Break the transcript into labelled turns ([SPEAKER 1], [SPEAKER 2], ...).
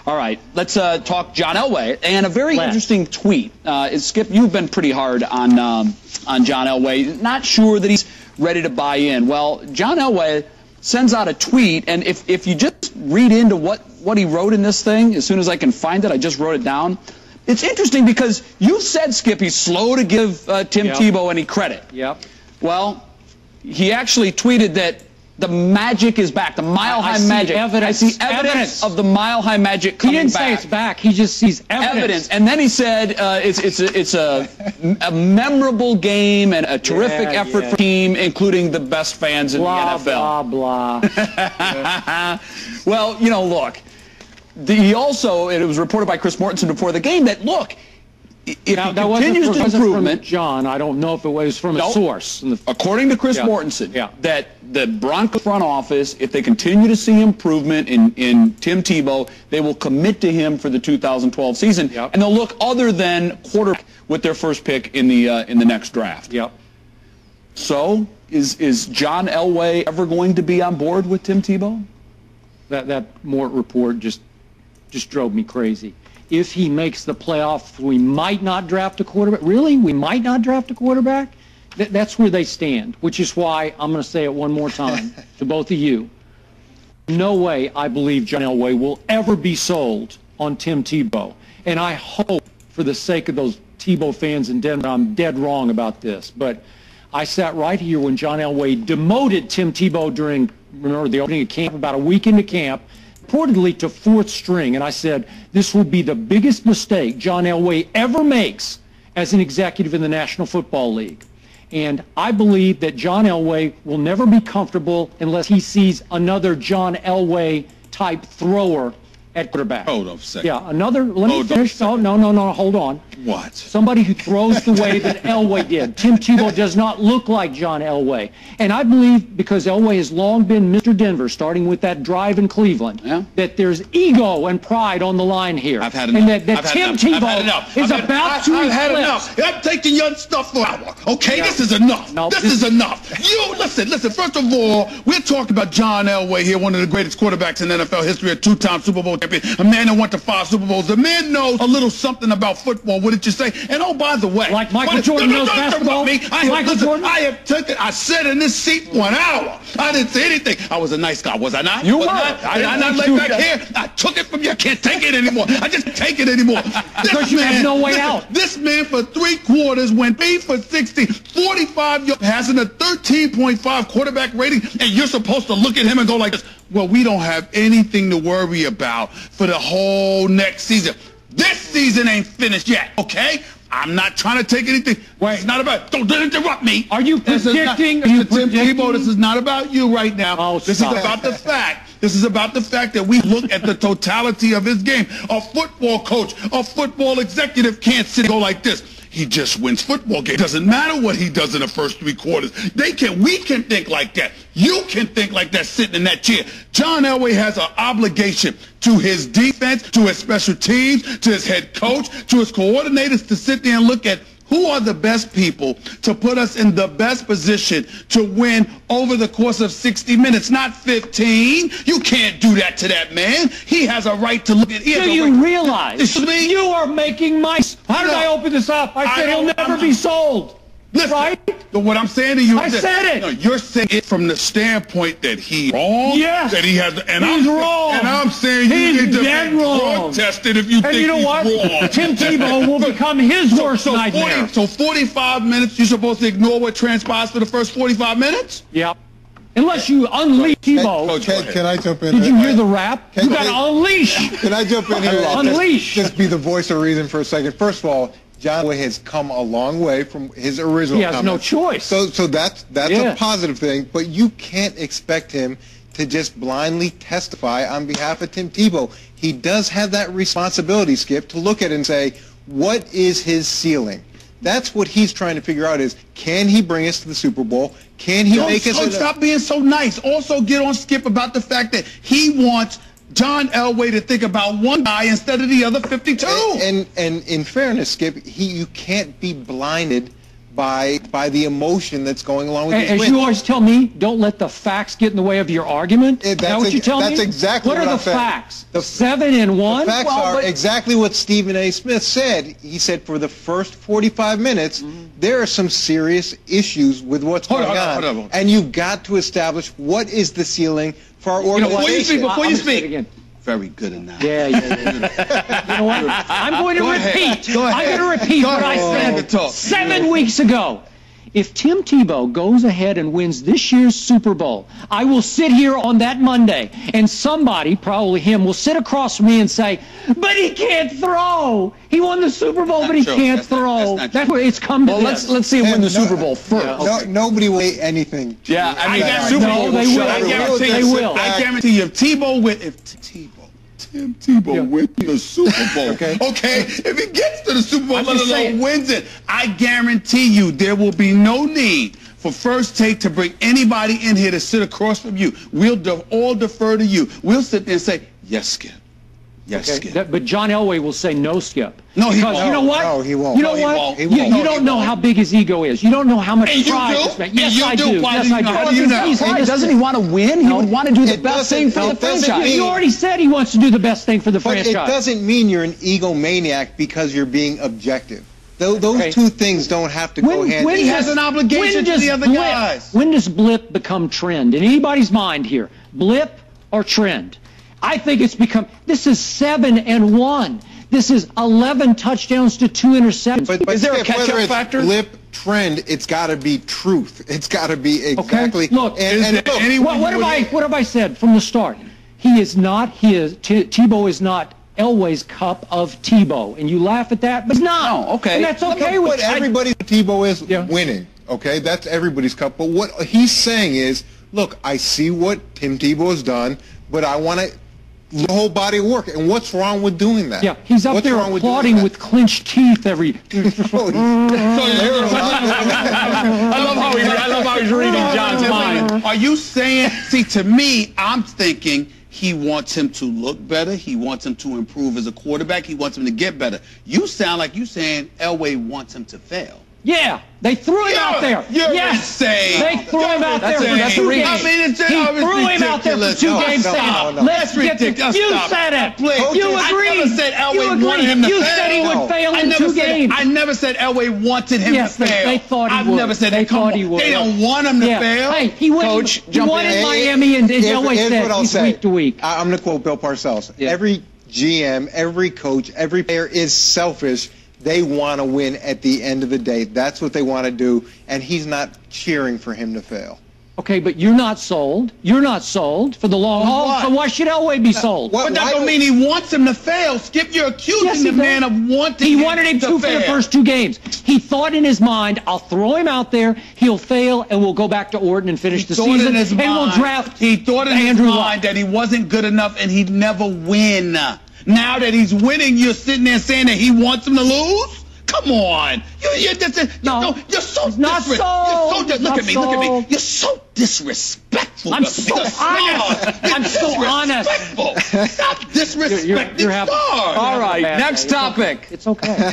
[SPEAKER 1] All right, let's talk John Elway and a very interesting tweet. Skip, you've been pretty hard on John Elway. Not sure that he's ready to buy in. Well, John Elway sends out a tweet, and if you just read into what he wrote in this thing, as soon as I can find it, I just wrote it down. It's interesting because you said, Skip, he's slow to give Tim Tebow any credit. Yep. Well, he actually tweeted that the magic is back, the mile-high magic. I see evidence of the mile-high magic coming back. He didn't say it's back. He just sees evidence. And then he said it's a memorable game and a terrific effort for the team, including the best fans in the NFL. Blah, blah. Well, you know, look. He also, it was reported by Chris Mortensen before the game that, look, if he continues to improvement, John, I don't know if it was from a source. According to Chris Mortensen, that the Broncos front office, if they continue to see improvement in Tim Tebow, they will commit to him for the 2012 season, and they'll look other than quarterback with their first pick in the next draft. So, is John Elway ever going to be on board with Tim Tebow? That Mort report just drove me crazy. If he makes the playoffs, we might not draft a quarterback. Really? We might not draft a quarterback? That's where they stand, which is why I'm going to say it one more time to both of you. No way I believe John Elway will ever be sold on Tim Tebow. And I hope, for the sake of those Tebow fans in Denver, I'm dead wrong about this. But I sat right here when John Elway demoted Tim Tebow during, remember, the opening of camp, about a week into camp, reportedly to fourth string, and I said, this will be the biggest mistake John Elway ever makes as an executive in the National Football League. And I believe that John Elway will never be comfortable unless he sees another John Elway type thrower at quarterback. Hold on a second. Yeah, another, let me finish. No, hold on. What? Somebody who throws the way that Elway did. Tim Tebow does not look like John Elway. And I believe, because Elway has long been Mr. Denver, starting with that drive in Cleveland, that there's ego and pride on the line here. I've had enough. And that Tim Tebow is about to eclipse. I've had enough. I'm taking your stuff for hour. Okay, this is enough. This is enough. You, listen, first of all, we're talking about John Elway here, one of the greatest quarterbacks in NFL history, a two-time Super Bowl champion, a man that went to 5 Super Bowls. The man knows a little something about football. What did you say? And oh, by the way, like Michael Jordan knows basketball. I sat in this seat for an hour. I didn't say anything. I was a nice guy, was I not? You were. I not laid back here. I took it from you. I can't take it anymore. I just can't take it anymore. Because you have no way out. This man for 3 quarters went 3 for 60, 45 yards, passing a 13.5 quarterback rating, and you're supposed to look at him and go like this. Well, we don't have anything to worry about for the whole next season. This season ain't finished yet, okay? I'm not trying to take anything. Wait, it's not about. Don't interrupt me. Are you predicting? Tim Tebow, this is not about you right now. Oh, this is about the fact. This is about the fact that we look at the totality of his game. A football coach, a football executive can't sit and go like this. He just wins football games. It doesn't matter what he does in the first 3 quarters. We can think like that. You can think like that sitting in that chair. John Elway has an obligation to his defense, to his special teams, to his head coach, to his coordinators to sit there and look at who are the best people to put us in the best position to win over the course of 60 minutes, not 15. You can't do that to that man. He has a right to look at it. Do you realize you are making my... How did I open this up? I said he'll never be sold. Listen, right? But what I'm saying to you is I said it. No, you're saying it from the standpoint that he's wrong. Yes. That he has, and he's wrong. And I'm saying you need to be protested if you think he's wrong. Tim Tebow will become his worst nightmare. So 45 minutes, you're supposed to ignore what transpires for the first 45 minutes? Yep. Unless you unleash Tebow.
[SPEAKER 2] Can I jump in?
[SPEAKER 1] Did you hear the rap? You got to unleash.
[SPEAKER 2] Can I jump in here?
[SPEAKER 1] Unleash.
[SPEAKER 2] Just be the voice of reason for a second. First of all, John Elway has come a long way from his original comments. He has no choice. So that's a positive thing, but you can't expect him to just blindly testify on behalf of Tim Tebow. He does have that responsibility, Skip, to look at it and say, what is his ceiling? That's what he's trying to figure out is, can he bring us to the Super Bowl? Can he make us...
[SPEAKER 3] Stop being so nice. Also get on Skip about the fact that he wants John Elway to think about one guy instead of the other 52.
[SPEAKER 2] And in fairness, Skip, you can't be blinded by the emotion that's going along with these wins.
[SPEAKER 4] As you always tell me, don't let the facts get in the way of your argument. Is that what you tell me?
[SPEAKER 2] That's exactly what
[SPEAKER 4] are the facts? 7-1?
[SPEAKER 2] The facts are exactly what Stephen A. Smith said. He said for the first 45 minutes, there are some serious issues with what's going on. And you've got to establish what is the ceiling for our organization.
[SPEAKER 3] Before you speak. Very good in that.
[SPEAKER 4] Yeah. You know what? I'm going to repeat. I'm going to repeat what I said 7 weeks ago. If Tim Tebow goes ahead and wins this year's Super Bowl, I will sit here on that Monday, and somebody, probably him, will sit across from me and say, but he can't throw. He won the Super Bowl, but he can't throw. That's where it's come to this.
[SPEAKER 1] Let's see him win the Super Bowl first.
[SPEAKER 2] Yeah, nobody will say anything.
[SPEAKER 1] Yeah, I mean,
[SPEAKER 4] they will.
[SPEAKER 3] I guarantee you, if Tim Tebow wins the Super Bowl. Okay? If he gets to the Super Bowl, let alone wins it, I guarantee you there will be no need for First Take to bring anybody in here to sit across from you. We'll all defer to you. We'll sit there and say, yes, Skip. Yes, Skip.
[SPEAKER 4] But John Elway will say no, Skip.
[SPEAKER 3] No, he won't.
[SPEAKER 4] You know what?
[SPEAKER 2] No, he won't.
[SPEAKER 4] You know what? You don't know how big his ego is. You don't know how much pride he's made. Yes, I do. Yes, I do.
[SPEAKER 3] How do you know?
[SPEAKER 1] Doesn't he want to win? He would want to do the best thing for the franchise.
[SPEAKER 4] You already said he wants to do the best thing for the franchise.
[SPEAKER 2] But it doesn't mean you're an egomaniac because you're being objective. Those two things don't have to go hand in hand.
[SPEAKER 3] He has an obligation to the other guys.
[SPEAKER 4] When does blip become trend? In anybody's mind here, blip or trend? I think it's become, this is 7-1. This is 11 touchdowns to 2 interceptions.
[SPEAKER 2] But is there a catch-up factor? Blip, trend, it's got to be truth. It's got to be exactly.
[SPEAKER 4] Okay. Look, what have I said from the start? Tebow is not Elway's cup of Tebow. And you laugh at that, but it's not.
[SPEAKER 1] No, okay.
[SPEAKER 4] And that's okay.
[SPEAKER 2] But everybody's Tebow is winning. Okay, that's everybody's cup. But what he's saying is, look, I see what Tim Tebow has done, but I want to the whole body of work. And what's wrong with doing that?
[SPEAKER 4] Yeah, he's up there applauding with clenched teeth every.
[SPEAKER 1] I love how he's reading John's mind.
[SPEAKER 3] Are you saying? See, to me, I'm thinking he wants him to look better. He wants him to improve as a quarterback. He wants him to get better. You sound like you saying Elway wants him to fail.
[SPEAKER 4] Yeah, they threw him out there. Yes, they threw him out there for 2 games. He threw him out there for 2 games. Let's get ridiculous. You said it. You agreed.
[SPEAKER 3] I never said Elway wanted him to fail.
[SPEAKER 4] You said he would fail in 2 games.
[SPEAKER 3] I never said Elway wanted him to fail.
[SPEAKER 4] They thought he would.
[SPEAKER 3] I've never said
[SPEAKER 4] they thought he would.
[SPEAKER 3] They don't want him to fail.
[SPEAKER 4] Hey, he wanted Miami, and Elway said he's week to week.
[SPEAKER 2] I'm going to quote Bill Parcells. Every GM, every coach, every player is selfish. They want to win at the end of the day. That's what they want to do, and he's not cheering for him to fail.
[SPEAKER 4] Okay, but you're not sold. You're not sold for the long haul, so why should Elway be sold?
[SPEAKER 3] But that don't mean he wants him to fail. Skip, you're accusing the man of wanting him to fail.
[SPEAKER 4] He wanted him to for the first 2 games. He thought in his mind, I'll throw him out there, he'll fail, and we'll go back to Orton and finish the season, and we'll draft
[SPEAKER 3] He thought in his mind that he wasn't good enough and he'd never win. Now that he's winning, you're sitting there saying that he wants him to lose? Come on. You're so
[SPEAKER 4] not sold.
[SPEAKER 3] Look at me. You're so disrespectful.
[SPEAKER 4] I'm so honest. I'm so honest.
[SPEAKER 3] Stop disrespecting stars.
[SPEAKER 1] All right, next topic.
[SPEAKER 4] It's okay.